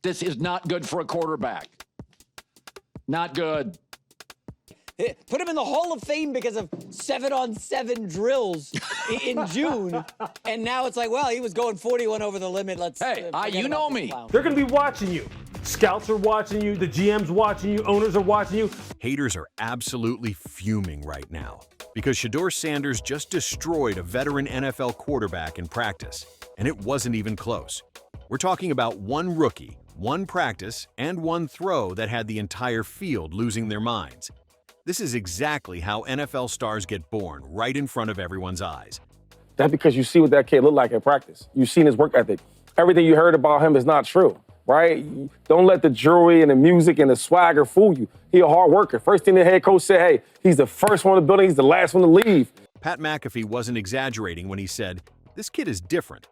This is not good for a quarterback. Not good. Put him in the Hall of Fame because of 7-on-7 drills in June. And now it's like, well, he was going 41 over the limit. Let's you know me. They're going to be watching you. Scouts are watching you. The GM's watching you. Owners are watching you. Haters are absolutely fuming right now because Shedeur Sanders just destroyed a veteran NFL quarterback in practice, and it wasn't even close. We're talking about one rookie, one practice, and one throw that had the entire field losing their minds. This is exactly how NFL stars get born, right in front of everyone's eyes. That's because you see what that kid looked like in practice. You've seen his work ethic. Everything you heard about him is not true, right? Don't let the jewelry and the music and the swagger fool you. He a hard worker. First thing the head coach said, hey, he's the first one in the building, he's the last one to leave. Pat McAfee wasn't exaggerating when he said, this kid is different.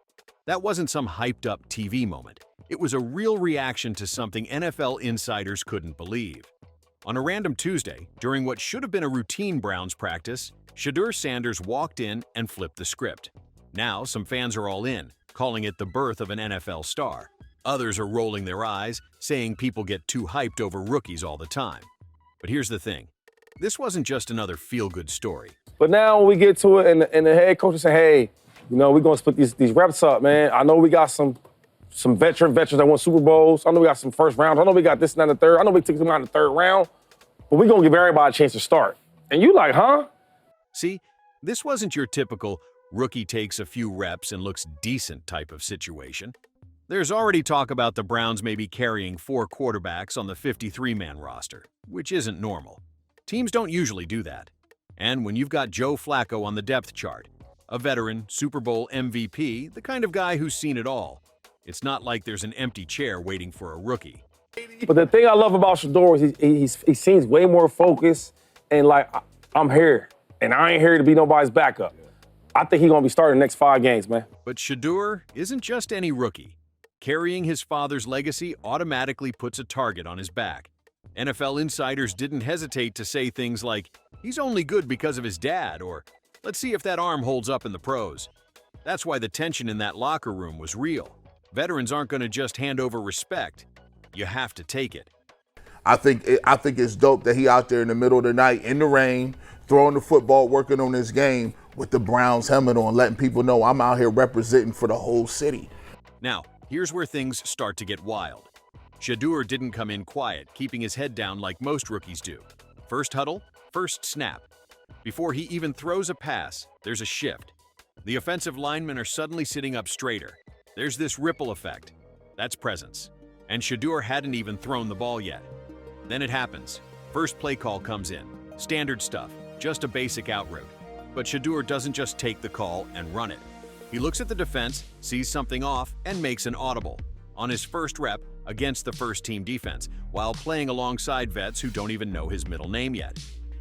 That wasn't some hyped-up TV moment. It was a real reaction to something NFL insiders couldn't believe. On a random Tuesday, during what should have been a routine Browns practice, Shedeur Sanders walked in and flipped the script. Now, some fans are all in, calling it the birth of an NFL star. Others are rolling their eyes, saying people get too hyped over rookies all the time. But here's the thing. This wasn't just another feel-good story. But now when we get to it and the head coach is saying, hey, you know, we're going to split these reps up, man. I know we got some veterans that won Super Bowls. I know we got some first rounds. I know we got this and that in the third. I know we took them out in the third round. But we're going to give everybody a chance to start. And you like, huh? See, this wasn't your typical rookie takes a few reps and looks decent type of situation. There's already talk about the Browns maybe carrying 4 quarterbacks on the 53-man roster, which isn't normal. Teams don't usually do that. And when you've got Joe Flacco on the depth chart, a veteran, Super Bowl MVP, the kind of guy who's seen it all, it's not like there's an empty chair waiting for a rookie. But the thing I love about Shedeur is he seems way more focused and like, I'm here, and I ain't here to be nobody's backup. I think he's going to be starting the next 5 games, man. But Shedeur isn't just any rookie. Carrying his father's legacy automatically puts a target on his back. NFL insiders didn't hesitate to say things like, he's only good because of his dad, or let's see if that arm holds up in the pros. That's why the tension in that locker room was real. Veterans aren't going to just hand over respect. You have to take it. I think it's dope that he out there in the middle of the night, in the rain, throwing the football, working on his game with the Browns helmet on, letting people know I'm out here representing for the whole city. Now, here's where things start to get wild. Shedeur didn't come in quiet, keeping his head down like most rookies do. First huddle, first snap. Before he even throws a pass, there's a shift. The offensive linemen are suddenly sitting up straighter. There's this ripple effect. That's presence. And Shedeur hadn't even thrown the ball yet. Then it happens. First play call comes in. Standard stuff, just a basic out route. But Shedeur doesn't just take the call and run it. He looks at the defense, sees something off, and makes an audible. On his first rep against the first-team defense, while playing alongside vets who don't even know his middle name yet.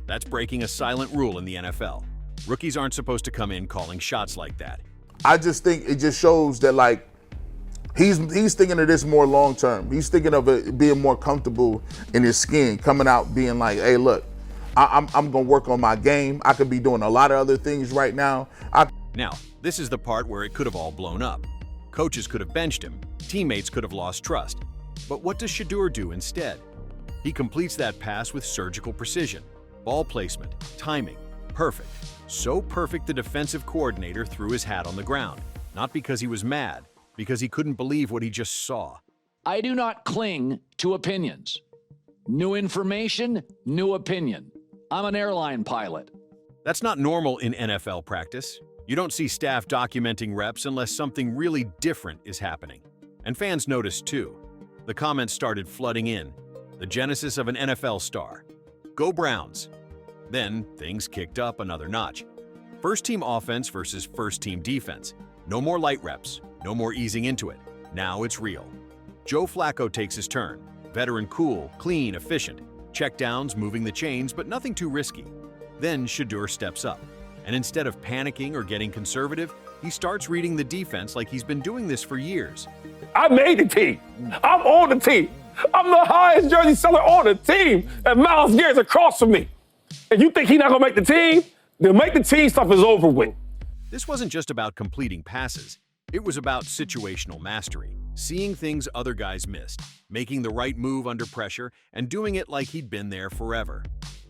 That's breaking a silent rule in the NFL. Rookies aren't supposed to come in calling shots like that. I just think it just shows that, like, he's thinking of this more long term. He's thinking of it being more comfortable in his skin, coming out being like, hey, look, I'm going to work on my game. I could be doing a lot of other things right now. Now, this is the part where it could have all blown up. Coaches could have benched him. Teammates could have lost trust. But what does Shedeur do instead? He completes that pass with surgical precision. Ball placement, timing, perfect. So perfect the defensive coordinator threw his hat on the ground. Not because he was mad, because he couldn't believe what he just saw. I do not cling to opinions. New information, new opinion. I'm an airline pilot. That's not normal in NFL practice. You don't see staff documenting reps unless something really different is happening. And fans noticed too. The comments started flooding in. The genesis of an NFL star. Go Browns. Then things kicked up another notch. First-team offense versus first-team defense. No more light reps. No more easing into it. Now it's real. Joe Flacco takes his turn. Veteran cool, clean, efficient. Check downs, moving the chains, but nothing too risky. Then Shedeur steps up. And instead of panicking or getting conservative, he starts reading the defense like he's been doing this for years. I made the team. I'm on the team. I'm the highest jersey seller on the team. And Miles Garrett's across from me. And you think he's not going to make the team? The make the team stuff is over with. This wasn't just about completing passes. It was about situational mastery. seeing things other guys missed, making the right move under pressure, and doing it like he'd been there forever.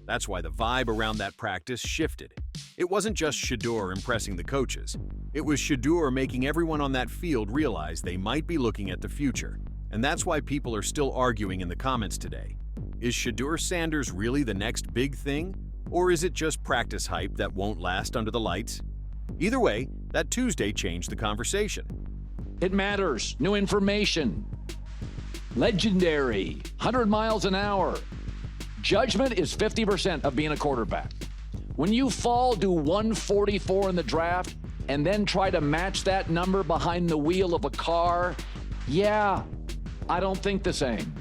That's why the vibe around that practice shifted. It wasn't just Shedeur impressing the coaches. It was Shedeur making everyone on that field realize they might be looking at the future. And that's why people are still arguing in the comments today. Is Shedeur Sanders really the next big thing? Or is it just practice hype that won't last under the lights? Either way, that Tuesday changed the conversation. It matters. New information. Legendary. 100 miles an hour. Judgment is 50% of being a quarterback. When you fall to 144 in the draft and then try to match that number behind the wheel of a car, yeah, I don't think the same.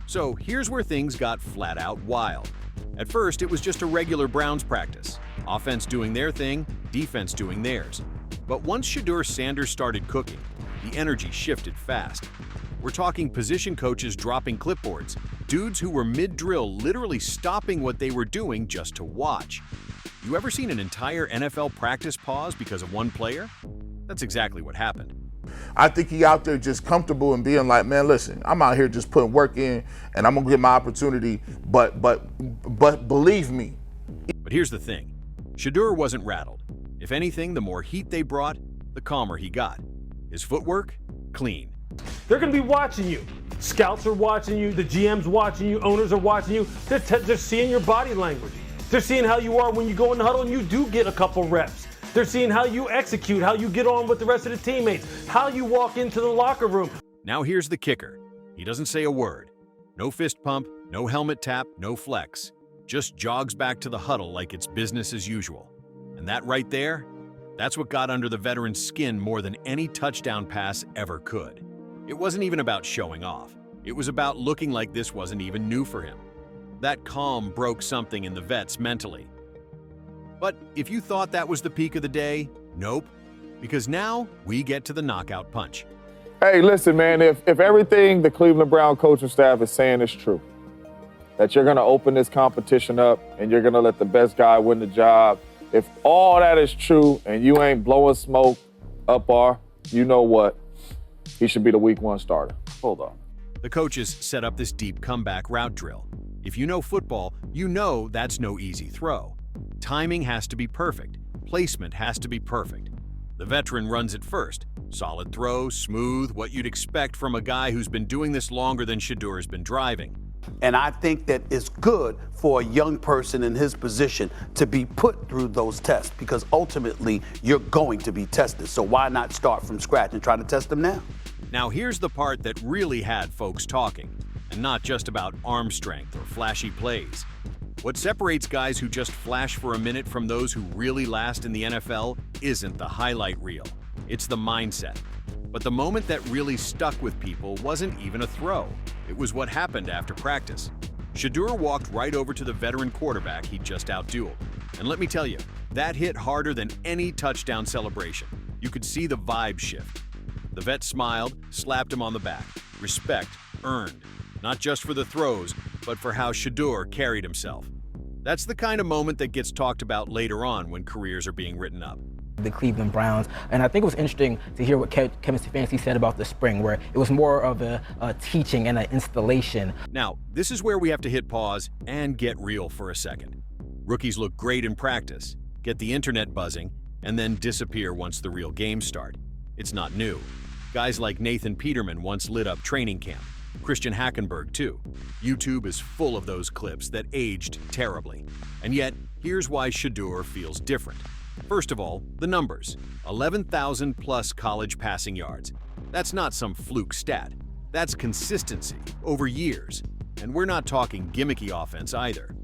So here's where things got flat out wild. At first, it was just a regular Browns practice. Offense doing their thing, defense doing theirs. But once Shedeur Sanders started cooking, the energy shifted fast. We're talking position coaches dropping clipboards, dudes who were mid-drill literally stopping what they were doing just to watch. You ever seen an entire NFL practice pause because of one player? That's exactly what happened. I think he out there just comfortable and being like, man, listen, I'm out here just putting work in and I'm gonna get my opportunity, but believe me. But here's the thing, Shedeur wasn't rattled. If anything, the more heat they brought, the calmer he got. His footwork, clean. They're going to be watching you. Scouts are watching you. The GM's watching you. Owners are watching you. They're seeing your body language. They're seeing how you are when you go in the huddle and you do get a couple reps. They're seeing how you execute, how you get on with the rest of the teammates, how you walk into the locker room. Now here's the kicker. He doesn't say a word. No fist pump, no helmet tap, no flex. Just jogs back to the huddle like it's business as usual. And that right there, that's what got under the veteran's skin more than any touchdown pass ever could. It wasn't even about showing off. It was about looking like this wasn't even new for him. That calm broke something in the vets mentally. But if you thought that was the peak of the day, nope. Because now we get to the knockout punch. Hey, listen, man, if everything the Cleveland Brown coaching staff is saying is true, that you're going to open this competition up and you're going to let the best guy win the job, if all that is true and you ain't blowing smoke up you know what? He should be the week 1 starter. Hold on. The coaches set up this deep comeback route drill. If you know football, you know that's no easy throw. Timing has to be perfect. Placement has to be perfect. The veteran runs it first. Solid throw, smooth, what you'd expect from a guy who's been doing this longer than Shedeur's been driving. And I think that it's good for a young person in his position to be put through those tests because ultimately you're going to be tested. So why not start from scratch and try to test them now? Now here's the part that really had folks talking, and not just about arm strength or flashy plays. What separates guys who just flash for a minute from those who really last in the NFL isn't the highlight reel. It's the mindset. But the moment that really stuck with people wasn't even a throw. It was what happened after practice. Shedeur walked right over to the veteran quarterback he'd just outdueled. And let me tell you, that hit harder than any touchdown celebration. You could see the vibe shift. The vet smiled, slapped him on the back. Respect earned, not just for the throws, but for how Shedeur carried himself. That's the kind of moment that gets talked about later on when careers are being written up. The Cleveland Browns, and I think it was interesting to hear what Kevin Stefanski said about the spring, where it was more of a teaching and an installation. Now, this is where we have to hit pause and get real for a second. Rookies look great in practice, get the internet buzzing, and then disappear once the real games start. It's not new. Guys like Nathan Peterman once lit up training camp. Christian Hackenberg, too. YouTube is full of those clips that aged terribly. And yet, here's why Shedeur feels different. First of all, the numbers. 11,000 plus college passing yards. That's not some fluke stat. That's consistency over years. And we're not talking gimmicky offense either.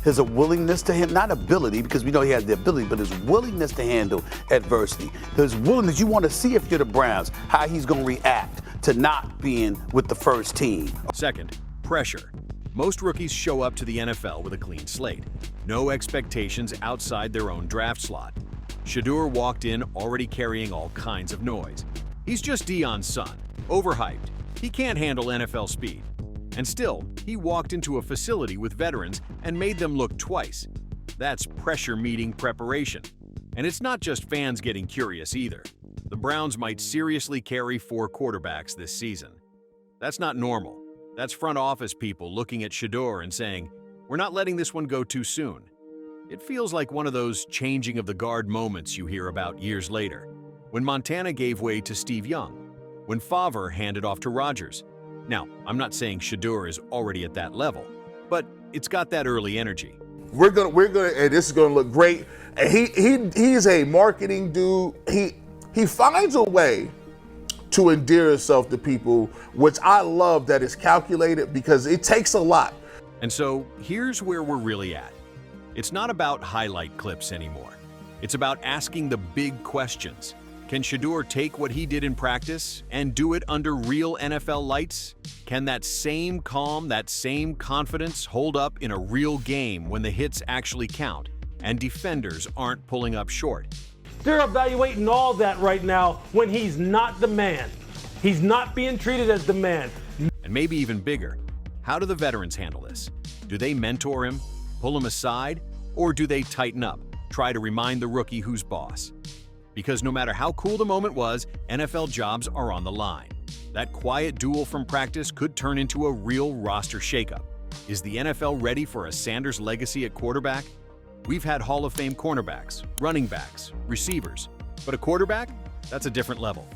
His willingness to handle, not ability, because we know he has the ability, but his willingness to handle adversity. His willingness, you want to see if you're the Browns, how he's going to react to not being with the first team. Second, pressure. Most rookies show up to the NFL with a clean slate. No expectations outside their own draft slot. Shedeur walked in already carrying all kinds of noise. He's just Deion's son, overhyped. He can't handle NFL speed. And still, he walked into a facility with veterans and made them look twice. That's pressure meeting preparation. And it's not just fans getting curious either. the Browns might seriously carry 4 quarterbacks this season. That's not normal. That's front office people looking at Shedeur and saying, we're not letting this one go too soon. It feels like one of those changing of the guard moments you hear about years later, when Montana gave way to Steve Young, when Favre handed off to Rodgers. Now, I'm not saying Shedeur is already at that level, but it's got that early energy. We're gonna, and this is gonna look great. And he's a marketing dude. He finds a way to endear himself to people, which I love that is calculated because it takes a lot. And so here's where we're really at. It's not about highlight clips anymore. It's about asking the big questions. Can Shedeur take what he did in practice and do it under real NFL lights? Can that same calm, that same confidence hold up in a real game when the hits actually count and defenders aren't pulling up short? They're evaluating all that right now when he's not the man. He's not being treated as the man. And maybe even bigger, how do the veterans handle this? Do they mentor him, pull him aside, or do they tighten up, try to remind the rookie who's boss? Because no matter how cool the moment was, NFL jobs are on the line. That quiet duel from practice could turn into a real roster shakeup. Is the NFL ready for a Sanders legacy at quarterback? We've had Hall of Fame cornerbacks, running backs, receivers, but a quarterback? That's a different level.